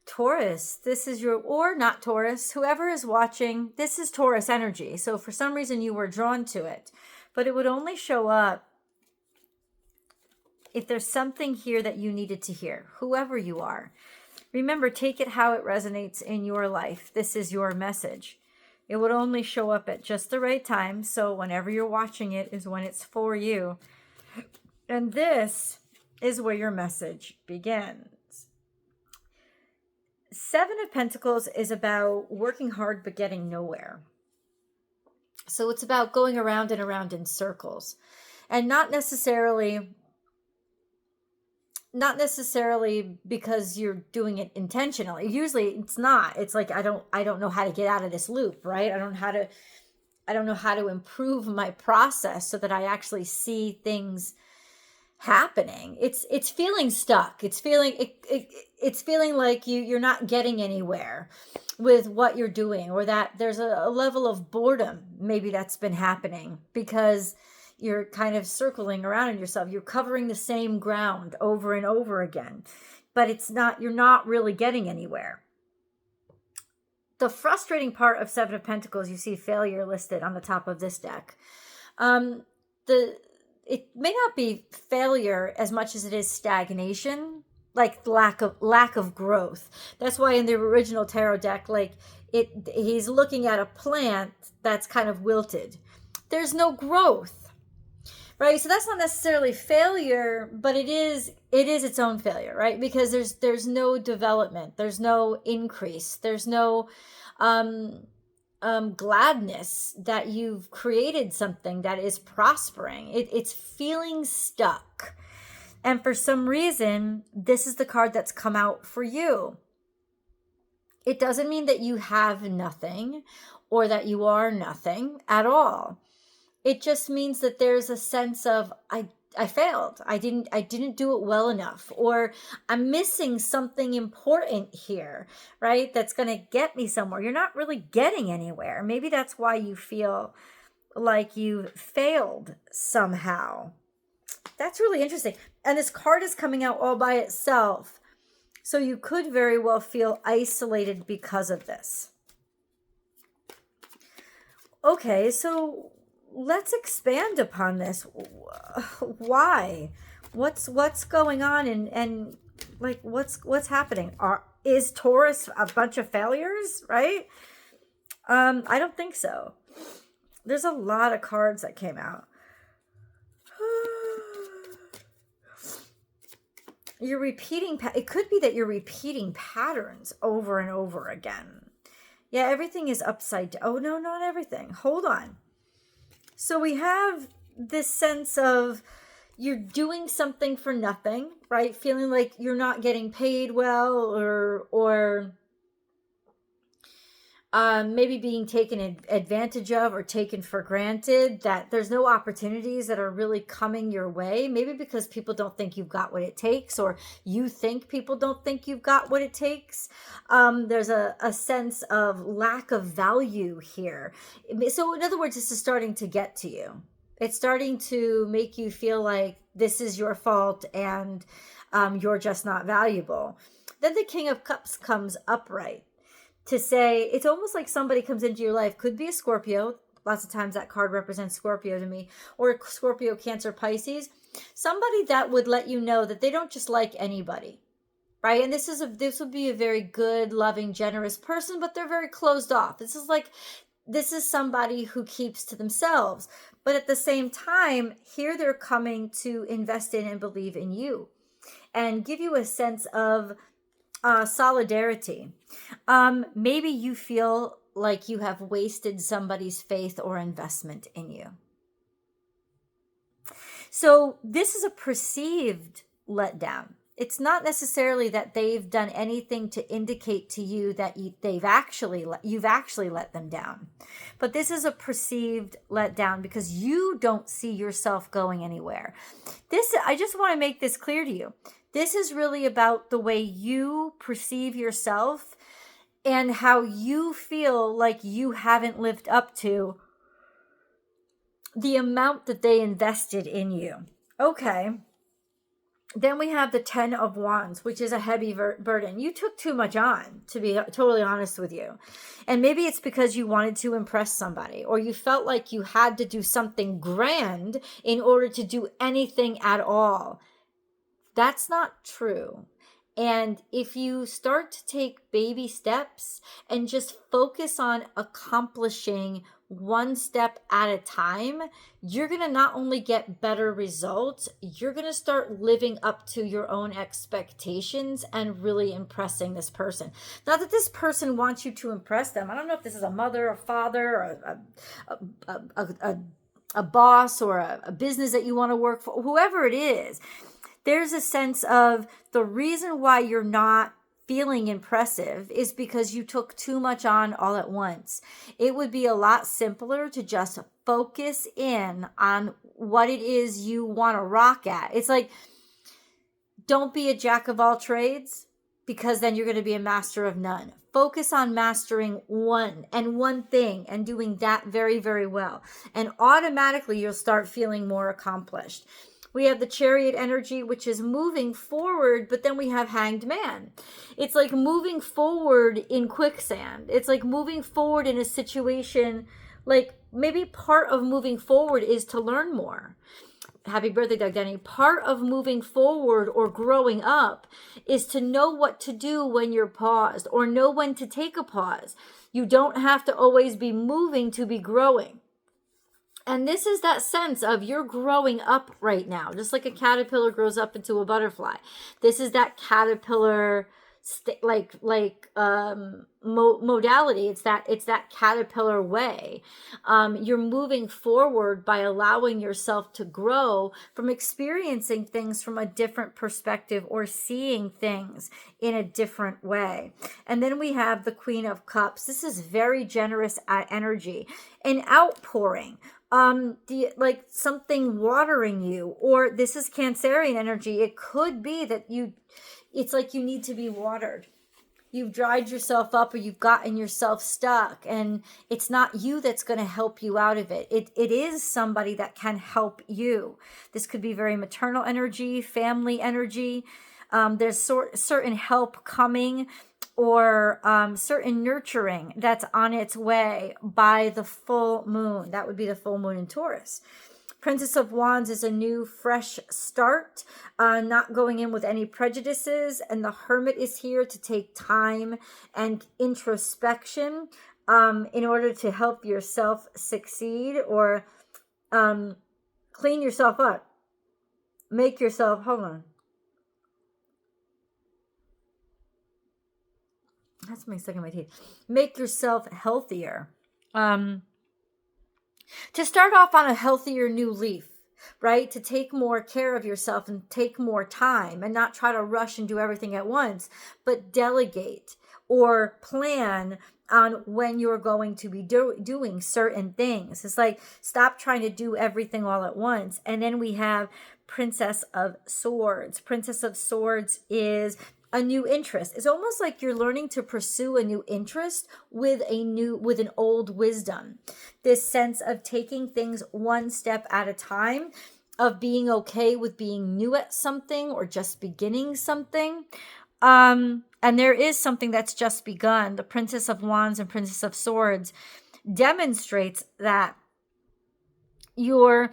Taurus, this is your, or not Taurus, whoever is watching, this is Taurus energy. So for some reason you were drawn to it, but it would only show up if there's something here that you needed to hear, whoever you are. Remember, take it how it resonates in your life. This is your message. It would only show up at just the right time. So whenever you're watching it is when it's for you. And this is where your message begins. Seven of Pentacles is about working hard but getting nowhere. So it's about going around and around in circles, and not necessarily because you're doing it intentionally. Usually it's not. It's like I don't know how to get out of this loop, right? I don't know how to improve my process so that I actually see things happening. It's feeling stuck. It's feeling like you're not getting anywhere with what you're doing, or that there's a level of boredom maybe that's been happening because you're kind of circling around in yourself. You're covering the same ground over and over again, but you're not really getting anywhere. The frustrating part of Seven of Pentacles, you see failure listed on the top of this deck. It may not be failure as much as it is stagnation, like lack of growth. That's why in the original tarot deck, he's looking at a plant that's kind of wilted. There's no growth, right? So that's not necessarily failure, but it is its own failure, right? Because there's no development, there's no increase, there's no gladness that you've created something that is prospering. It's feeling stuck. And for some reason, this is the card that's come out for you. It doesn't mean that you have nothing or that you are nothing at all. It just means that there's a sense of, I failed. I didn't do it well enough, or I'm missing something important here, right? That's going to get me somewhere. You're not really getting anywhere. Maybe that's why you feel like you failed somehow. That's really interesting. And this card is coming out all by itself. So you could very well feel isolated because of this. Okay, so let's expand upon this. Why? What's going on, and like what's happening? Is Taurus a bunch of failures, right? I don't think so. There's a lot of cards that came out. You're repeating, it could be that you're repeating patterns over and over again. Yeah, everything is upside down. Oh no, not everything. Hold on. So we have this sense of you're doing something for nothing, right? Feeling like you're not getting paid well, or maybe being taken advantage of or taken for granted, that there's no opportunities that are really coming your way. Maybe because people don't think you've got what it takes, or you think people don't think you've got what it takes. There's a sense of lack of value here. So in other words, this is starting to get to you. It's starting to make you feel like this is your fault and you're just not valuable. Then the King of Cups comes upright to say, it's almost like somebody comes into your life, could be a Scorpio. Lots of times that card represents Scorpio to me, or Scorpio, Cancer, Pisces. Somebody that would let you know that they don't just like anybody, right? And this would be a very good, loving, generous person, but they're very closed off. This is somebody who keeps to themselves. But at the same time, here they're coming to invest in and believe in you and give you a sense of solidarity. Maybe you feel like you have wasted somebody's faith or investment in you. So this is a perceived letdown. It's not necessarily that they've done anything to indicate to you that you've actually let them down. But this is a perceived letdown because you don't see yourself going anywhere. I just want to make this clear to you. This is really about the way you perceive yourself and how you feel like you haven't lived up to the amount that they invested in you. Okay. Then we have the 10 of Wands, which is a heavy burden. You took too much on, to be totally honest with you. And maybe it's because you wanted to impress somebody, or you felt like you had to do something grand in order to do anything at all. That's not true. And if you start to take baby steps and just focus on accomplishing one step at a time, you're going to not only get better results, you're going to start living up to your own expectations and really impressing this person. Not that this person wants you to impress them. I don't know if this is a mother, a father, or a boss, or a business that you want to work for, whoever it is. There's a sense of the reason why you're not feeling impressive is because you took too much on all at once. It would be a lot simpler to just focus in on what it is you want to rock at. It's like, don't be a jack of all trades, because then you're going to be a master of none. Focus on mastering one thing and doing that very, very well. And automatically you'll start feeling more accomplished. We have the Chariot energy, which is moving forward, but then we have Hanged Man. It's like moving forward in quicksand. It's like moving forward in a situation, like maybe part of moving forward is to learn more. Happy birthday, Doug Denny. Part of moving forward or growing up is to know what to do when you're paused, or know when to take a pause. You don't have to always be moving to be growing. And this is that sense of you're growing up right now, just like a caterpillar grows up into a butterfly. This is that caterpillar modality. It's that caterpillar way. You're moving forward by allowing yourself to grow from experiencing things from a different perspective, or seeing things in a different way. And then we have the Queen of Cups. This is very generous energy, an outpouring. Like something watering you, or this is Cancerian energy. It could be that it's like you need to be watered. You've dried yourself up, or you've gotten yourself stuck, and it's not you that's going to help you out of it. It is somebody that can help you. This could be very maternal energy, family energy. There's certain help coming, or certain nurturing that's on its way by the full moon. That would be the full moon in Taurus. Princess of Wands is a new, fresh start, not going in with any prejudices. And the Hermit is here to take time and introspection in order to help yourself succeed, or clean yourself up. Make yourself, hold on. That's my second my teeth. Make yourself healthier. To start off on a healthier new leaf, right? To take more care of yourself and take more time, and not try to rush and do everything at once, but delegate or plan on when you're going to be doing certain things. It's like, stop trying to do everything all at once. And then we have Princess of Swords. Princess of Swords is a new interest. It's almost like you're learning to pursue a new interest with an old wisdom. This sense of taking things one step at a time, of being okay with being new at something, or just beginning something. And there is something that's just begun. The Princess of Wands and Princess of Swords demonstrates that you're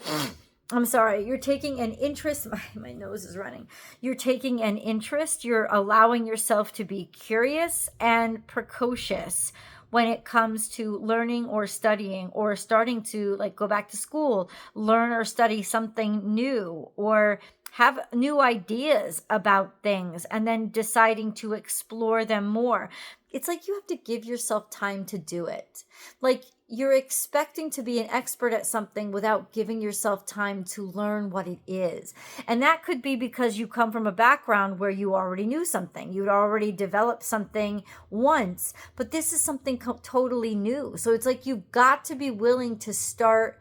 taking an interest. My nose is running. You're taking an interest. You're allowing yourself to be curious and precocious when it comes to learning or studying, or starting to go back to school, learn or study something new, or have new ideas about things, and then deciding to explore them more. It's like you have to give yourself time to do it. Like, you're expecting to be an expert at something without giving yourself time to learn what it is. And that could be because you come from a background where you already knew something. You'd already developed something once, but this is something totally new. So it's like you've got to be willing to start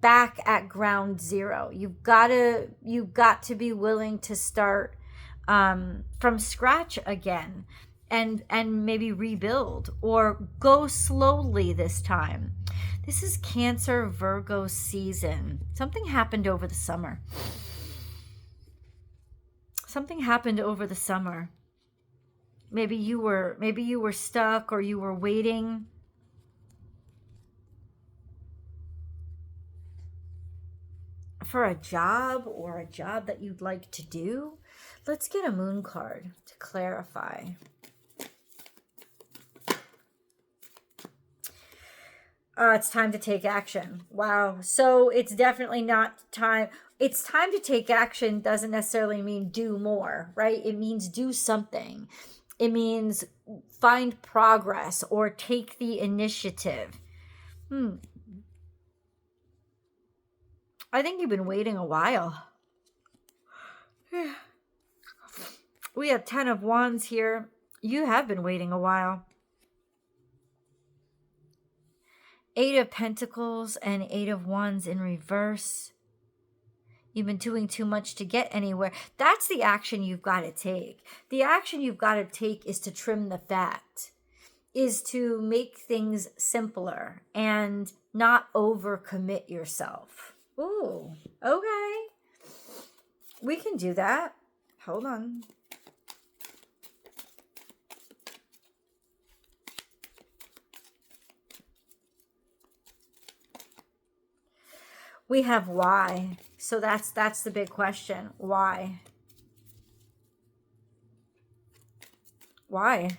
back at ground zero. You've got to be willing to start from scratch again. And maybe rebuild, or go slowly this time. This is Cancer, Virgo season. Something happened over the summer. Something happened over the summer. Maybe you were stuck, or you were waiting for a job, or a job that you'd like to do. Let's get a moon card to clarify. It's time to take action. Wow. So it's definitely not time. It's time to take action doesn't necessarily mean do more, right? It means do something. It means find progress or take the initiative. I think you've been waiting a while. We have 10 of Wands here. You have been waiting a while. 8 of Pentacles and 8 of Wands in reverse. You've been doing too much to get anywhere. That's the action you've got to take. The action you've got to take is to trim the fat, is to make things simpler and not overcommit yourself. Ooh, okay. We can do that. Hold on. We have why. So that's the big question. Why? Why?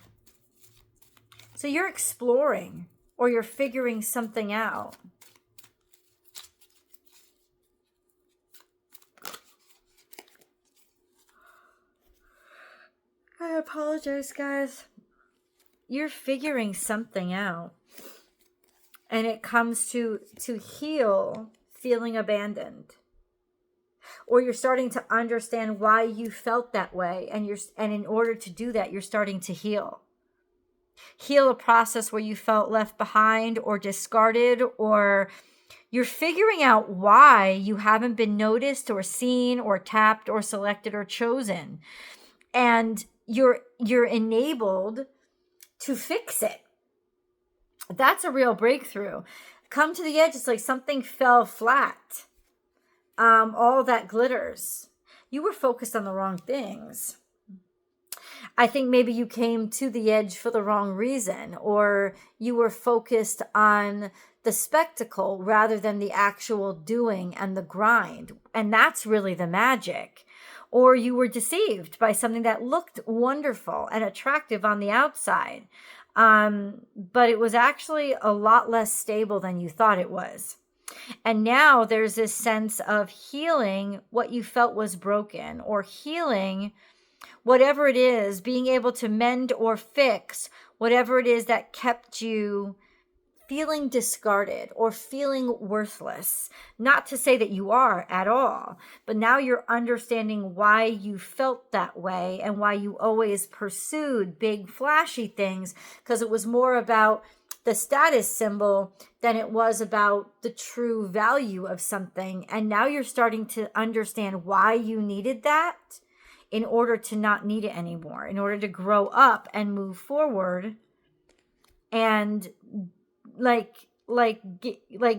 So you're exploring, or you're figuring something out. I apologize, guys. You're figuring something out. And it comes to heal feeling abandoned. Or you're starting to understand why you felt that way, and in order to do that, you're starting to heal. Heal a process where you felt left behind or discarded, or you're figuring out why you haven't been noticed or seen or tapped or selected or chosen. And you're enabled to fix it. That's a real breakthrough. Come to the edge. It's like something fell flat. All that glitters. You were focused on the wrong things. I think maybe you came to the edge for the wrong reason, or you were focused on the spectacle rather than the actual doing and the grind. And that's really the magic. Or you were deceived by something that looked wonderful and attractive on the outside. But it was actually a lot less stable than you thought it was. And now there's this sense of healing what you felt was broken, or healing whatever it is, being able to mend or fix whatever it is that kept you feeling discarded or feeling worthless. Not to say that you are at all, but now you're understanding why you felt that way and why you always pursued big flashy things, because it was more about the status symbol than it was about the true value of something. And now you're starting to understand why you needed that in order to not need it anymore, in order to grow up and move forward and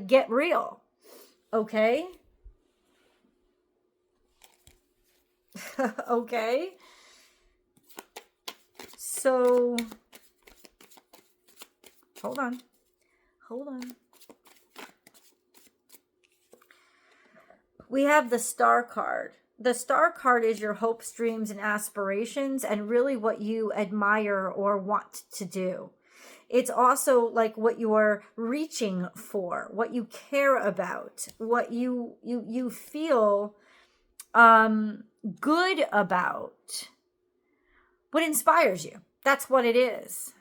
get real. Okay? Okay? So hold on. We have the Star card. The Star card is your hopes, dreams, and aspirations, and really what you admire or want to do. It's also like what you are reaching for, what you care about, what you feel good about, what inspires you. That's what it is.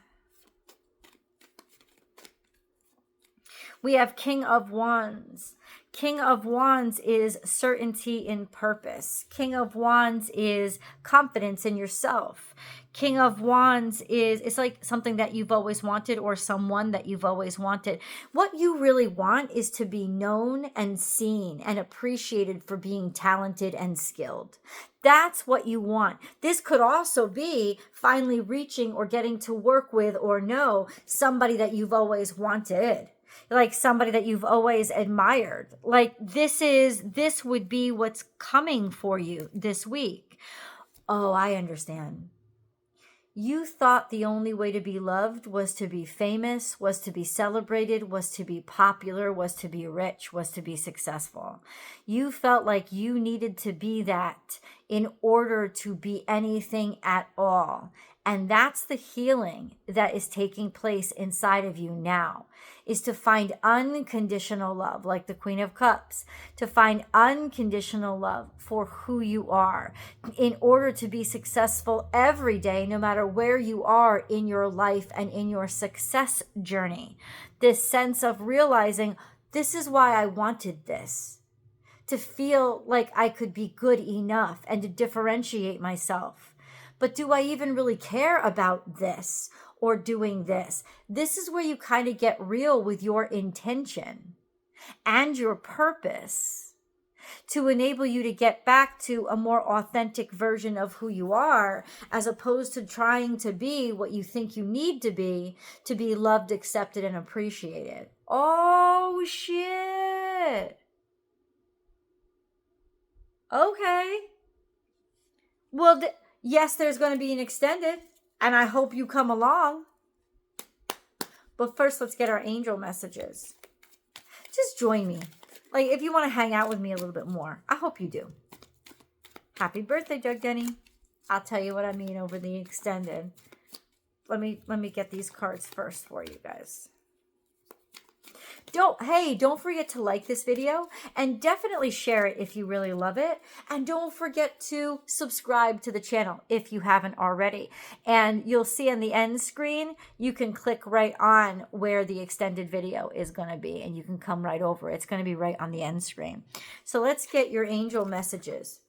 We have King of Wands. King of Wands is certainty in purpose. King of Wands is confidence in yourself. King of Wands it's like something that you've always wanted, or someone that you've always wanted. What you really want is to be known and seen and appreciated for being talented and skilled. That's what you want. This could also be finally reaching or getting to work with or know somebody that you've always wanted. Like somebody that you've always admired. Like this would be what's coming for you this week. Oh, I understand. You thought the only way to be loved was to be famous, was to be celebrated, was to be popular, was to be rich, was to be successful. You felt like you needed to be that in order to be anything at all. And that's the healing that is taking place inside of you now, is to find unconditional love, like the Queen of Cups, to find unconditional love for who you are in order to be successful every day, no matter where you are in your life and in your success journey. This sense of realizing, this is why I wanted this, to feel like I could be good enough and to differentiate myself. But do I even really care about this or doing this? This is where you kind of get real with your intention and your purpose to enable you to get back to a more authentic version of who you are, as opposed to trying to be what you think you need to be loved, accepted, and appreciated. Oh, shit. Okay. Well, yes, there's going to be an extended, and I hope you come along. But first, let's get our angel messages. Just join me. Like, if you want to hang out with me a little bit more, I hope you do. Happy birthday, Doug Denny. I'll tell you what I mean over the extended. Let me get these cards first for you guys. Don't forget to like this video and definitely share it if you really love it. And don't forget to subscribe to the channel if you haven't already. And you'll see on the end screen, you can click right on where the extended video is going to be, and you can come right over. It's going to be right on the end screen. So let's get your angel messages.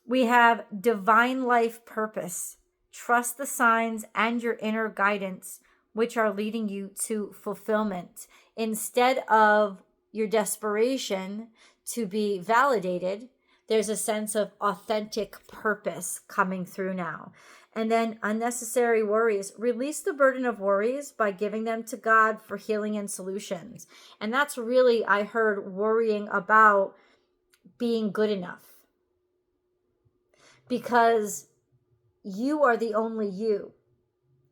We have divine life purpose. Trust the signs and your inner guidance, which are leading you to fulfillment. Instead of your desperation to be validated, there's a sense of authentic purpose coming through now. And then unnecessary worries. Release the burden of worries by giving them to God for healing and solutions. And that's really, I heard, worrying about being good enough. Because you are the only you.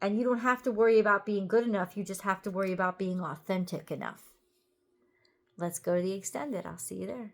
And you don't have to worry about being good enough. You just have to worry about being authentic enough. Let's go to the extended. I'll see you there.